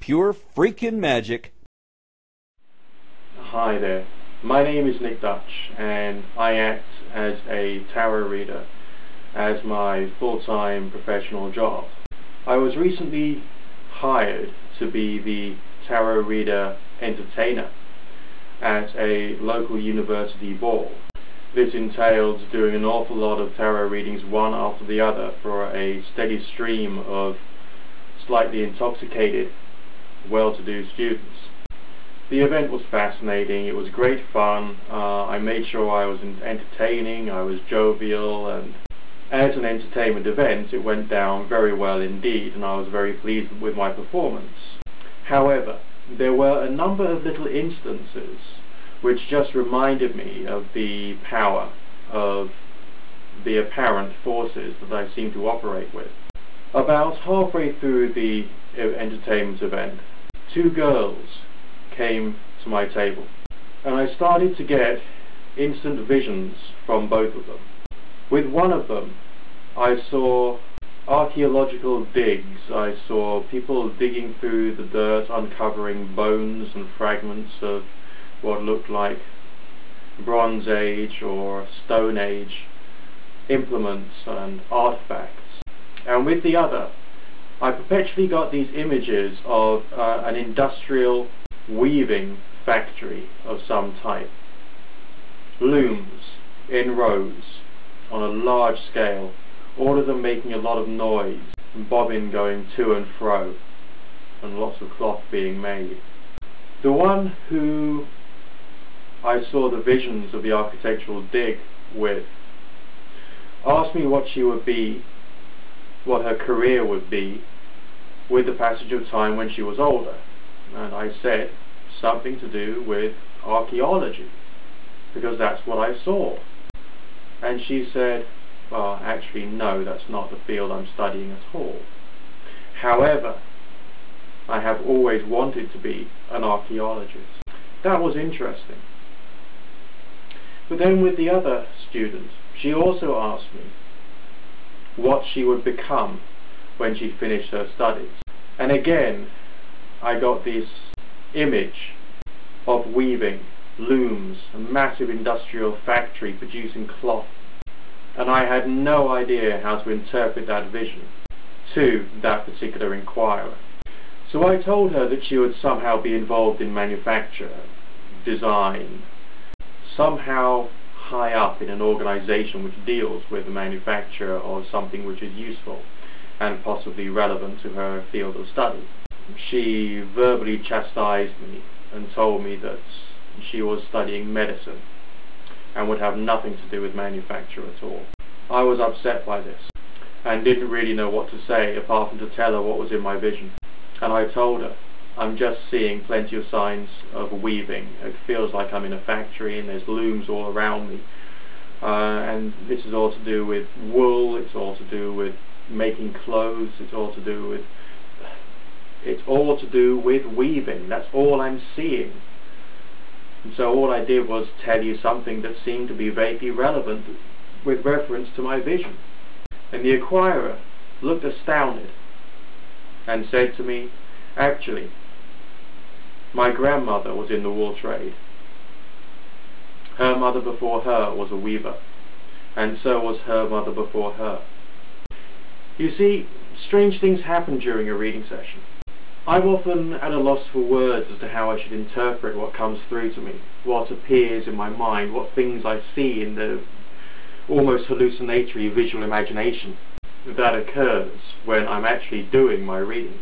pure freaking magic. Hi there, my name is Nick Dutch and I act as a tarot reader as my full-time professional job. I was recently hired to be the tarot reader entertainer at a local university ball. This entails doing an awful lot of tarot readings one after the other for a steady stream of slightly intoxicated, well-to-do students. The event was fascinating, it was great fun, I made sure I was entertaining, I was jovial, and as an entertainment event it went down very well indeed, and I was very pleased with my performance. However, there were a number of little instances which just reminded me of the power of the apparent forces that I seem to operate with. About halfway through the entertainment event, two girls came to my table, and I started to get instant visions from both of them. With one of them, I saw archaeological digs. I saw people digging through the dirt, uncovering bones and fragments of what looked like Bronze Age or Stone Age implements and artifacts. And with the other, I perpetually got these images of an industrial weaving factory of some type. Looms in rows on a large scale, all of them making a lot of noise, bobbin going to and fro, and lots of cloth being made. The one who I saw the visions of the architectural dig with asked me what she would be, what her career would be with the passage of time when she was older, and I said something to do with archaeology because that's what I saw. And she said, well, actually no, that's not the field I'm studying at all. However, I have always wanted to be an archaeologist. That was interesting. But then with the other student, she also asked me what she would become when she finished her studies. And again, I got this image of weaving, looms, a massive industrial factory producing cloth, and I had no idea how to interpret that vision to that particular inquirer. So I told her that she would somehow be involved in manufacture, design, somehow high up in an organization which deals with the manufacture of something which is useful and possibly relevant to her field of study. She verbally chastised me and told me that she was studying medicine and would have nothing to do with manufacture at all. I was upset by this and didn't really know what to say apart from to tell her what was in my vision. And I told her, I'm just seeing plenty of signs of weaving. It feels like I'm in a factory and there's looms all around me. And this is all to do with wool, it's all to do with making clothes, it's all to do with weaving. That's all I'm seeing. And so all I did was tell you something that seemed to be vaguely relevant with reference to my vision. And the inquirer looked astounded and said to me, actually, my grandmother was in the wool trade. Her mother before her was a weaver, and so was her mother before her. You see, strange things happen during a reading session. I'm often at a loss for words as to how I should interpret what comes through to me, what appears in my mind, what things I see in the almost hallucinatory visual imagination that occurs when I'm actually doing my readings.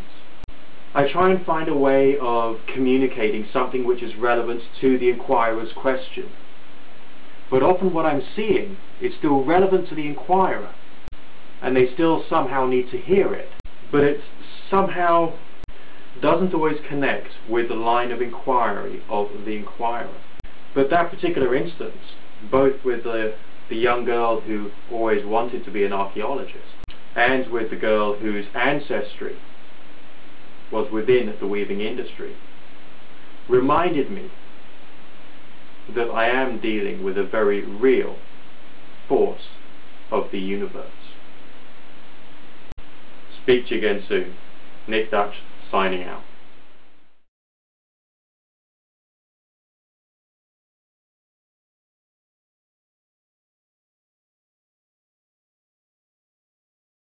I try and find a way of communicating something which is relevant to the inquirer's question. But often what I'm seeing is still relevant to the inquirer, and they still somehow need to hear it, but it somehow doesn't always connect with the line of inquiry of the inquirer. But that particular instance, both with the young girl who always wanted to be an archaeologist, and with the girl whose ancestry was within the weaving industry, reminded me that I am dealing with a very real force of the universe. Speak to you again soon. Nick Dutch, signing out.